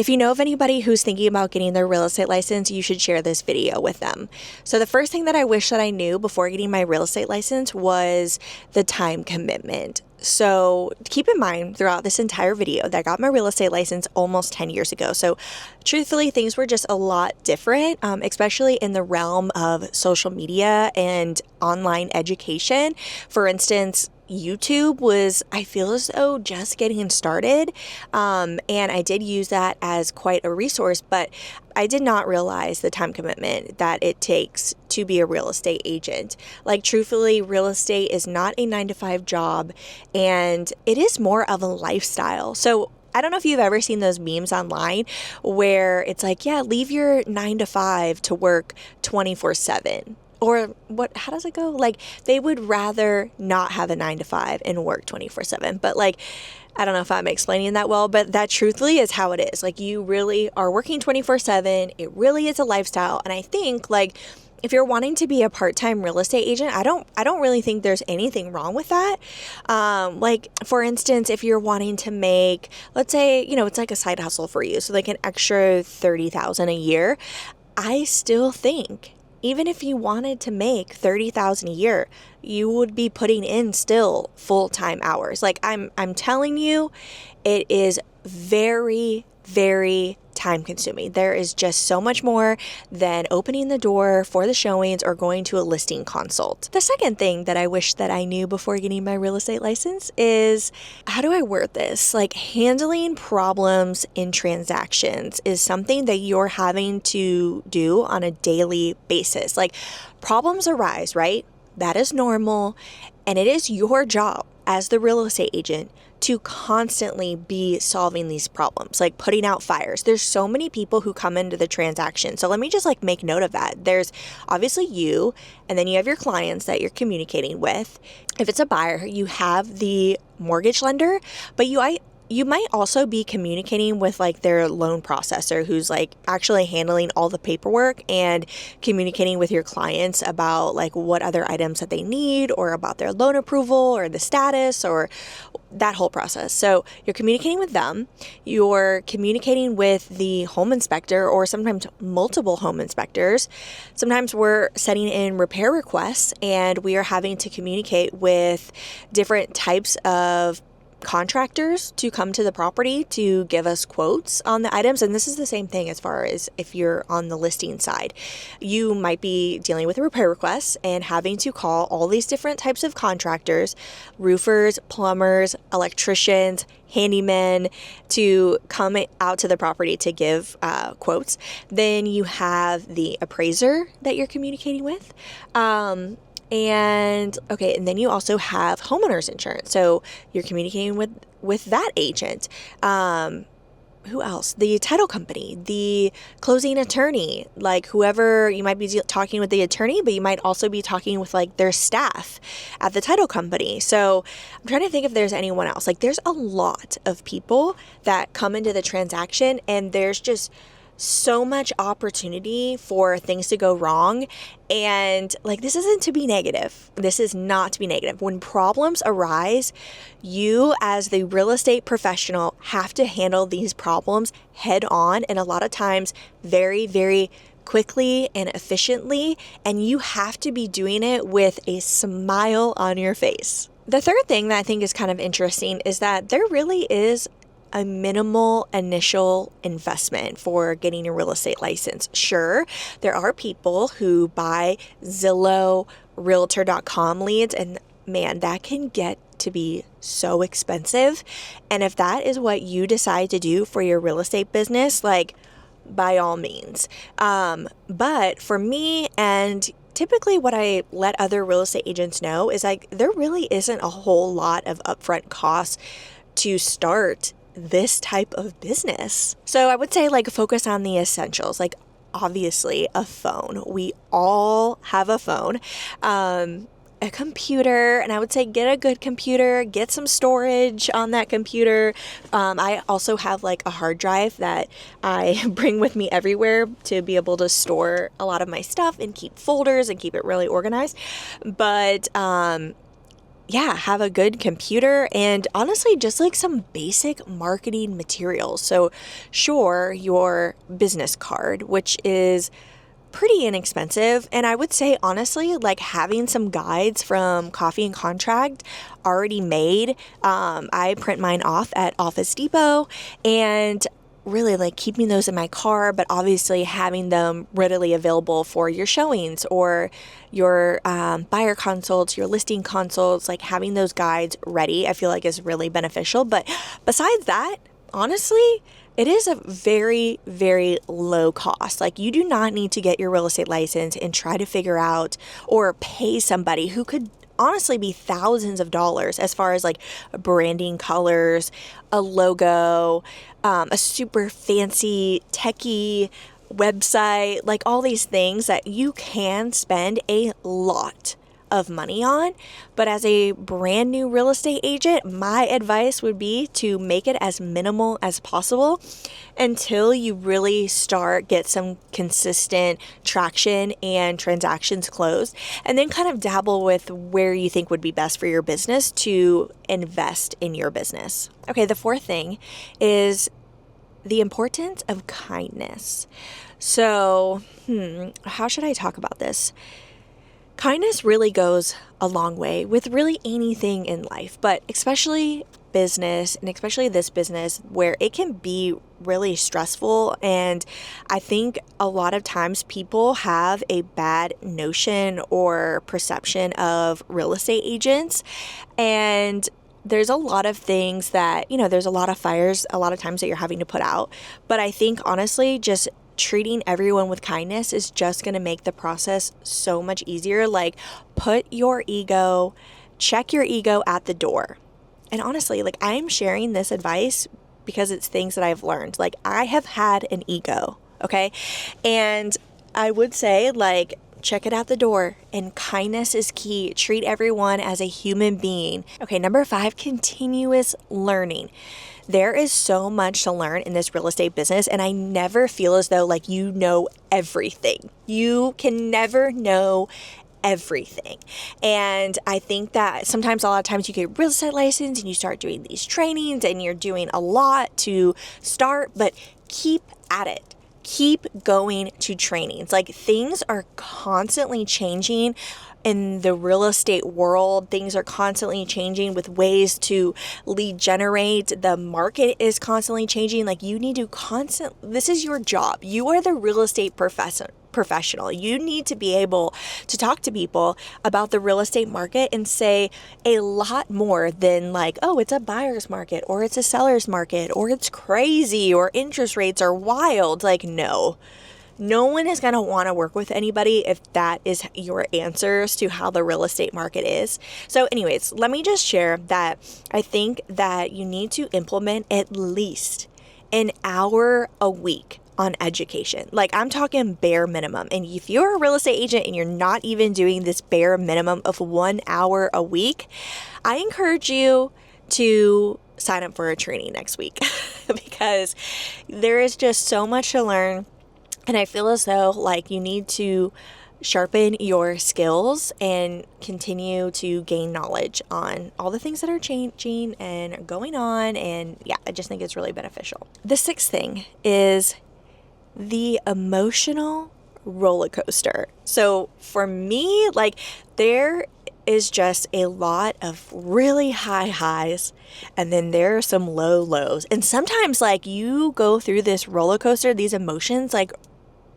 If you know of anybody who's thinking about getting their real estate license, you should share this video with them. So the first thing that I wish that I knew before getting my real estate license was the time commitment. So keep in mind throughout this entire video that I got my real estate license almost 10 years ago. So truthfully, things were just a lot different, especially in the realm of social media and online education. For instance, YouTube was, I feel as though, just getting started. And I did use that as quite a resource, but I did not realize the time commitment that it takes to be a real estate agent. Like, truthfully, real estate is not a 9-to-5 job, and it is more of a lifestyle. So I don't know if you've ever seen those memes online where it's like, yeah, leave your 9-to-5 to work 24/7. Or what, how does it go? Like, they would rather not have a 9-to-5 and work 24/7. But like, I don't know if I'm explaining that well, but that truthfully is how it is. Like, you really are working 24/7. It really is a lifestyle. And I think, like, if you're wanting to be a part-time real estate agent, I don't really think there's anything wrong with that. Like, for instance, if you're wanting to make, let's say, it's like a side hustle for you, so like an extra $30,000 a year, I still think even if you wanted to make $30,000 a year, you would be putting in still full-time hours. Like, I'm telling you, it is very, very time consuming. There is just so much more than opening the door for the showings or going to a listing consult. The second thing that I wish that I knew before getting my real estate license is, how do I word this? Like, handling problems in transactions is something that you're having to do on a daily basis. Like, problems arise, right? That is normal. And it is your job as the real estate agent to constantly be solving these problems, like putting out fires. There's so many people who come into the transaction. So let me just make note of that. There's obviously you, and then you have your clients that you're communicating with. If it's a buyer, you have the mortgage lender, but you might also be communicating with their loan processor, who's actually handling all the paperwork and communicating with your clients about what other items that they need, or about their loan approval or the status, or that whole process. So you're communicating with them, you're communicating with the home inspector, or sometimes multiple home inspectors. Sometimes we're sending in repair requests and we are having to communicate with different types of contractors to come to the property to give us quotes on the items. And this is the same thing as far as if you're on the listing side. You might be dealing with repair requests and having to call all these different types of contractors, roofers, plumbers, electricians, handymen, to come out to the property to give quotes. Then you have the appraiser that you're communicating with. And then you also have homeowners insurance. So you're communicating with that agent. Who else? The title company, the closing attorney, whoever, you might be talking with the attorney, but you might also be talking with their staff at the title company. So I'm trying to think if there's anyone else. There's a lot of people that come into the transaction, and there's just so much opportunity for things to go wrong. And this isn't to be negative. This is not to be negative. When problems arise, you as the real estate professional have to handle these problems head on, and a lot of times very, very quickly and efficiently. And you have to be doing it with a smile on your face. The third thing that I think is kind of interesting is that there really is a minimal initial investment for getting a real estate license. Sure, there are people who buy Zillow, Realtor.com leads, and man, that can get to be so expensive. And if that is what you decide to do for your real estate business, by all means. But for me, and typically what I let other real estate agents know, is there really isn't a whole lot of upfront costs to start this type of business. So I would say focus on the essentials, obviously a phone. We all have a phone, a computer, and I would say get a good computer, get some storage on that computer. I also have a hard drive that I bring with me everywhere to be able to store a lot of my stuff and keep folders and keep it really organized. But yeah, have a good computer and honestly, just like some basic marketing materials. So, sure, your business card, which is pretty inexpensive. And I would say, honestly, like having some guides from Coffee and Contract already made. I print mine off at Office Depot and really like keeping those in my car, but obviously having them readily available for your showings or your buyer consults, your listing consults, like having those guides ready, I feel like is really beneficial. But besides that, honestly, it is a very, very low cost. Like you do not need to get your real estate license and try to figure out or pay somebody who could honestly be thousands of dollars as far as like branding colors, a logo, a super fancy techie website, like all these things that you can spend a lot of money on. But as a brand new real estate agent, my advice would be to make it as minimal as possible until you really get some consistent traction and transactions closed, and then kind of dabble with where you think would be best for your business to invest in your business. Okay, the fourth thing is the importance of kindness. So, how should I talk about this? Kindness really goes a long way with really anything in life, but especially business and especially this business where it can be really stressful. And I think a lot of times people have a bad notion or perception of real estate agents. And there's a lot of things that, there's a lot of fires a lot of times that you're having to put out. But I think honestly, just treating everyone with kindness is just going to make the process so much easier. Like check your ego at the door. And honestly, like I'm sharing this advice because it's things that I've learned. Like I have had an ego, okay? And I would say like check it at the door, and kindness is key. Treat everyone as a human being. Okay, number 5, continuous learning. There is so much to learn in this real estate business, and I never feel as though like you know everything. You can never know everything. And I think that sometimes a lot of times you get a real estate license and you start doing these trainings and you're doing a lot to start, but keep at it. Keep going to trainings. Like things are constantly changing in the real estate world. Things are constantly changing with ways to lead generate. The market is constantly changing. Like you need to this is your job. You are the real estate professional. You need to be able to talk to people about the real estate market and say a lot more than like, oh, it's a buyer's market or it's a seller's market or it's crazy or interest rates are wild. Like, no one is going to want to work with anybody if that is your answers to how the real estate market is. So anyways, let me just share that I think that you need to implement at least an hour a week on education. Like I'm talking bare minimum. And if you're a real estate agent and you're not even doing this bare minimum of 1 hour a week, I encourage you to sign up for a training next week because there is just so much to learn. And I feel as though like you need to sharpen your skills and continue to gain knowledge on all the things that are changing and going on. And yeah, I just think it's really beneficial. The 6th thing is the emotional roller coaster. So for me, like there is just a lot of really high highs and then there are some low lows. And sometimes like you go through this roller coaster, these emotions like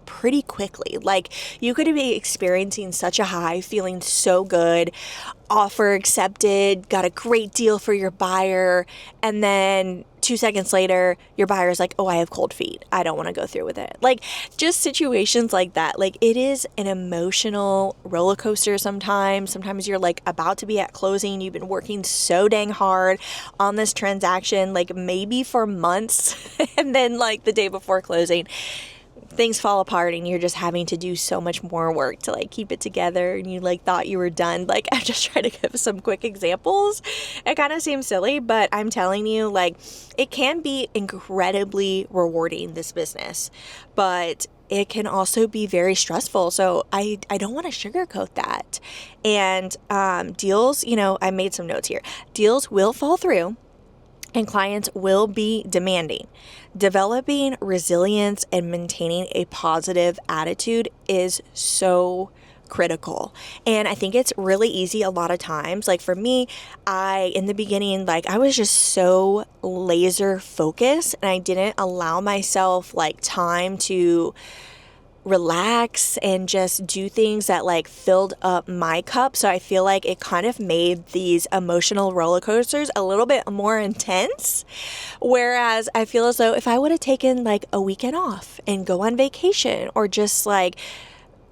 pretty quickly. Like you could be experiencing such a high, feeling so good, offer accepted, got a great deal for your buyer, and then 2 seconds later, your buyer's like, oh, I have cold feet. I don't want to go through with it. Like just situations like that. Like it is an emotional roller coaster sometimes. Sometimes you're like about to be at closing. You've been working so dang hard on this transaction, like maybe for months, and then like the day before closing, things fall apart and you're just having to do so much more work to like keep it together, and you like thought you were done. Like, I'm just trying to give some quick examples. It kind of seems silly, but I'm telling you, like, it can be incredibly rewarding, this business, but it can also be very stressful. So I don't want to sugarcoat that. And deals, I made some notes here. Deals will fall through and clients will be demanding. Developing resilience and maintaining a positive attitude is so critical. And I think it's really easy a lot of times. Like for me, in the beginning, like I was just so laser focused and I didn't allow myself like time to relax and just do things that like filled up my cup. So I feel like it kind of made these emotional roller coasters a little bit more intense. Whereas I feel as though if I would have taken like a weekend off and go on vacation, or just like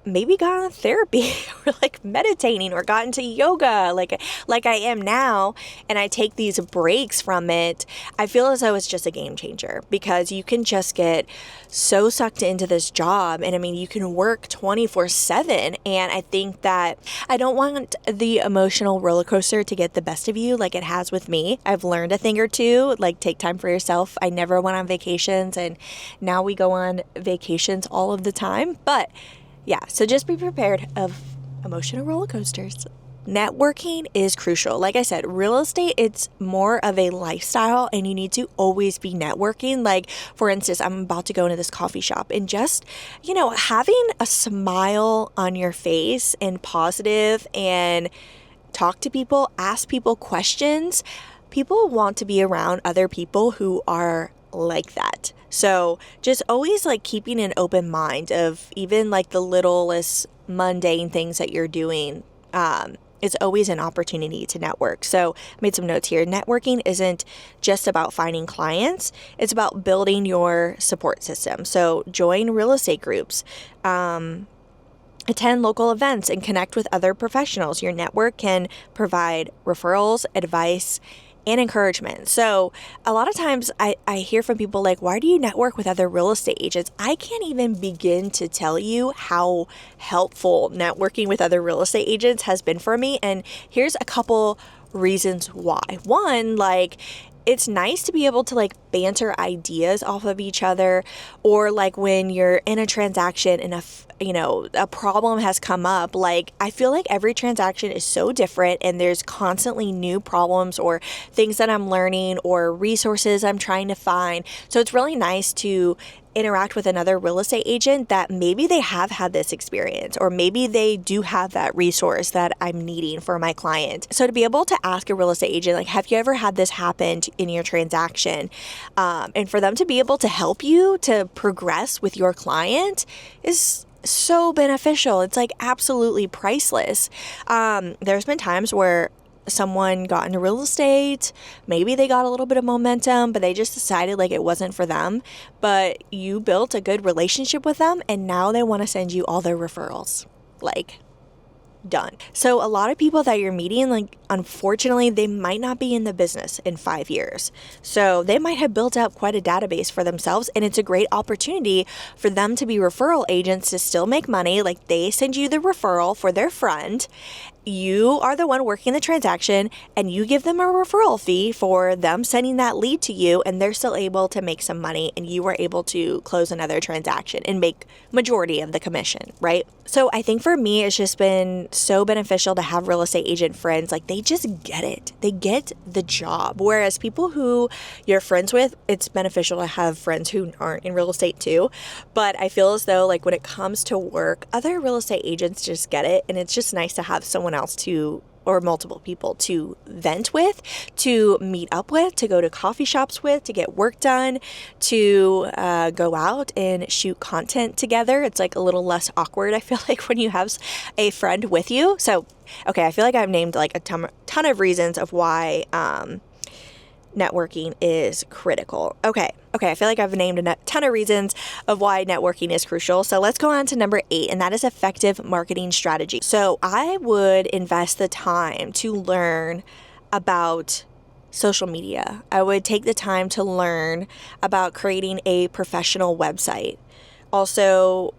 maybe got on therapy or like meditating or got into yoga like I am now, and I take these breaks from it, I feel as though it's just a game changer, because you can just get so sucked into this job. And I mean, you can work 24/7. And I think that I don't want the emotional roller coaster to get the best of you like it has with me. I've learned a thing or two, like take time for yourself. I never went on vacations, and now we go on vacations all of the time. But yeah, so just be prepared of emotional roller coasters. Networking is crucial. Like I said, real estate, it's more of a lifestyle, and you need to always be networking. Like, for instance, I'm about to go into this coffee shop, and just, having a smile on your face and positive, and talk to people, ask people questions. People want to be around other people who are like that. So just always like keeping an open mind of even like the littlest mundane things that you're doing. It's always an opportunity to network. So I made some notes here. Networking isn't just about finding clients. It's about building your support system. So join real estate groups, attend local events, and connect with other professionals. Your network can provide referrals, advice, and encouragement. So a lot of times I hear from people like, why do you network with other real estate agents? I can't even begin to tell you how helpful networking with other real estate agents has been for me. And here's a couple reasons why. One, like, it's nice to be able to like banter ideas off of each other, or like when you're in a transaction and a problem has come up. Like, I feel like every transaction is so different, and there's constantly new problems or things that I'm learning or resources I'm trying to find. So it's really nice to interact with another real estate agent that maybe they have had this experience, or maybe they do have that resource that I'm needing for my client. So to be able to ask a real estate agent, like, have you ever had this happen in your transaction? And for them to be able to help you to progress with your client is so beneficial. It's like absolutely priceless. There's been times where someone got into real estate, maybe they got a little bit of momentum, but they just decided like it wasn't for them. But you built a good relationship with them, and now they want to send you all their referrals. Like, done. So a lot of people that you're meeting, like, unfortunately, they might not be in the business in 5 years. So they might have built up quite a database for themselves, and it's a great opportunity for them to be referral agents to still make money. Like, they send you the referral for their friend. You are the one working the transaction, and you give them a referral fee for them sending that lead to you, and they're still able to make some money, and you were able to close another transaction and make majority of the commission, right? So I think for me, it's just been so beneficial to have real estate agent friends. Like, they just get it. They get the job. Whereas people who you're friends with, it's beneficial to have friends who aren't in real estate too. But I feel as though, like, when it comes to work, other real estate agents just get it. And it's just nice to have someone else to, or multiple people to vent with, to meet up with, to go to coffee shops with, to get work done, to go out and shoot content together. It's like a little less awkward, I feel like, when you have a friend with you. So, okay, I feel like I've named like a ton of reasons of why networking is critical. Okay, I feel like I've named a ton of reasons of why networking is crucial. So let's go on to number 8, and that is effective marketing strategy. So I would invest the time to learn about social media. I would take the time to learn about creating a professional website, Also,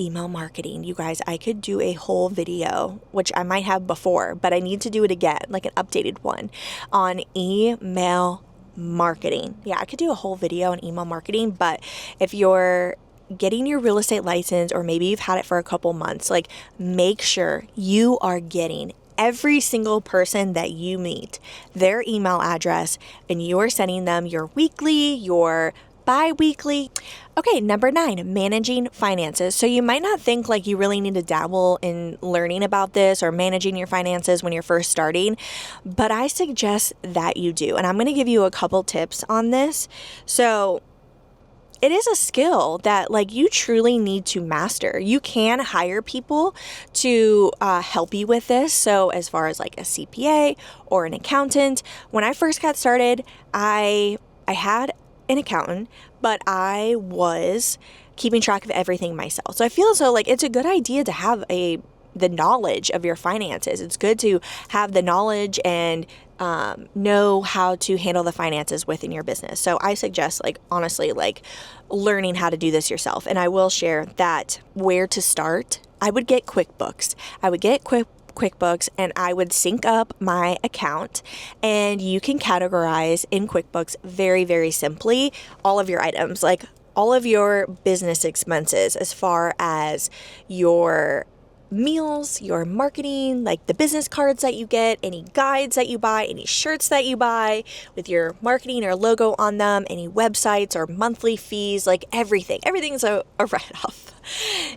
email marketing. You guys, I could do a whole video, which I might have before, but I need to do it again, like an updated one on email marketing. Yeah, I could do a whole video on email marketing, but if you're getting your real estate license, or maybe you've had it for a couple months, like, make sure you are getting every single person that you meet their email address, and you're sending them your weekly, your bi-weekly. Okay, number 9, managing finances. So you might not think like you really need to dabble in learning about this or managing your finances when you're first starting, but I suggest that you do. And I'm going to give you a couple tips on this. So it is a skill that like you truly need to master. You can hire people to help you with this. So as far as like a CPA or an accountant, when I first got started, I had an accountant, but I was keeping track of everything myself. So I feel so like it's a good idea to have the knowledge of your finances. It's good to have the knowledge and know how to handle the finances within your business. So I suggest, like, honestly, like learning how to do this yourself. And I will share that where to start. I would get QuickBooks. QuickBooks, and I would sync up my account, and you can categorize in QuickBooks very, very simply all of your items, like all of your business expenses, as far as your meals, your marketing, like the business cards that you get, any guides that you buy, any shirts that you buy with your marketing or logo on them, any websites or monthly fees, like everything. Everything's a write-off.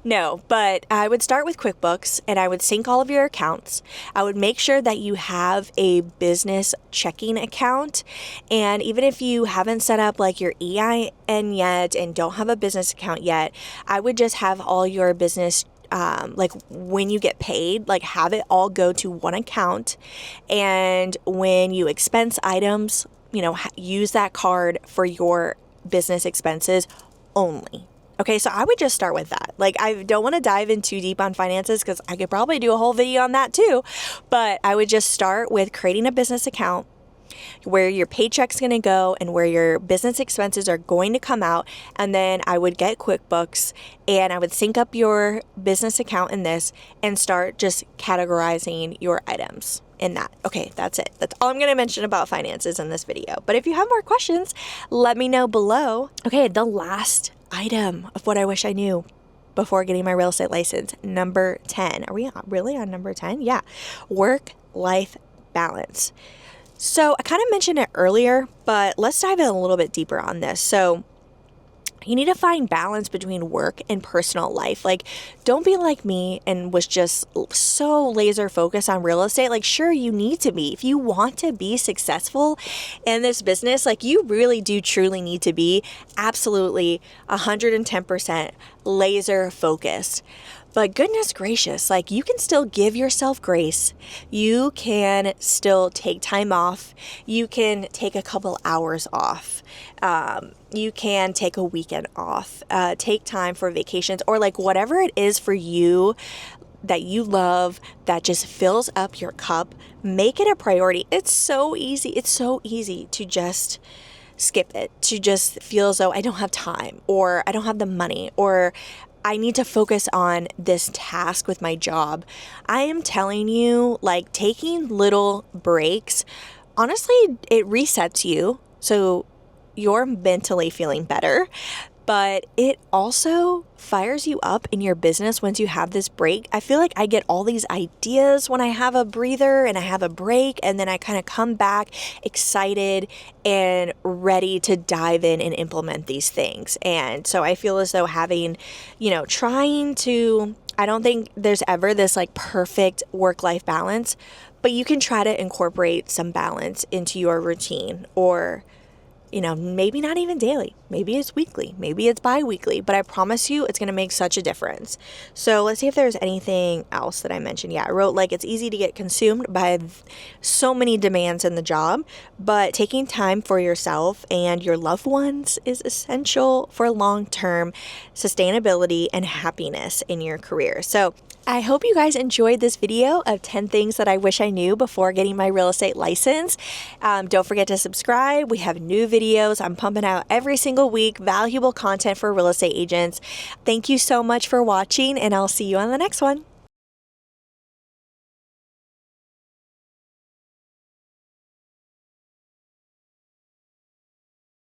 No, but I would start with QuickBooks, and I would sync all of your accounts. I would make sure that you have a business checking account. And even if you haven't set up like your EIN yet and don't have a business account yet, I would just have all your business like when you get paid, like have it all go to one account. And when you expense items, use that card for your business expenses only. Okay, so I would just start with that. Like, I don't want to dive in too deep on finances because I could probably do a whole video on that too. But I would just start with creating a business account where your paycheck's going to go and where your business expenses are going to come out. And then I would get QuickBooks, and I would sync up your business account in this and start just categorizing your items in that. Okay, that's it. That's all I'm going to mention about finances in this video. But if you have more questions, let me know below. Okay, the last item of what I wish I knew before getting my real estate license, number 10. Are we really on number 10? Yeah. Work-life balance. So I kind of mentioned it earlier, but let's dive in a little bit deeper on this. So you need to find balance between work and personal life. Like, don't be like me and was just so laser focused on real estate. Like, sure, you need to be. If you want to be successful in this business, like, you really do truly need to be absolutely 110% laser focused. But goodness gracious, like, you can still give yourself grace. You can still take time off. You can take a couple hours off. You can take a weekend off. Take time for vacations, or like whatever it is for you that you love, that just fills up your cup. Make it a priority. It's so easy. It's so easy to just skip it, to just feel as though I don't have time, or I don't have the money, or I need to focus on this task with my job. I am telling you, like, taking little breaks, honestly, it resets you. So you're mentally feeling better, but it also fires you up in your business once you have this break. I feel like I get all these ideas when I have a breather and I have a break, and then I kind of come back excited and ready to dive in and implement these things. And so I feel as though having, I don't think there's ever this like perfect work-life balance, but you can try to incorporate some balance into your routine, or maybe not even daily. Maybe it's weekly. Maybe it's bi-weekly. But I promise you, it's going to make such a difference. So let's see if there's anything else that I mentioned. Yeah, I wrote, like, it's easy to get consumed by so many demands in the job. But taking time for yourself and your loved ones is essential for long-term sustainability and happiness in your career. So I hope you guys enjoyed this video of 10 things that I wish I knew before getting my real estate license. Don't forget to subscribe. We have new videos I'm pumping out every single week, valuable content for real estate agents. Thank you so much for watching, and I'll see you on the next one.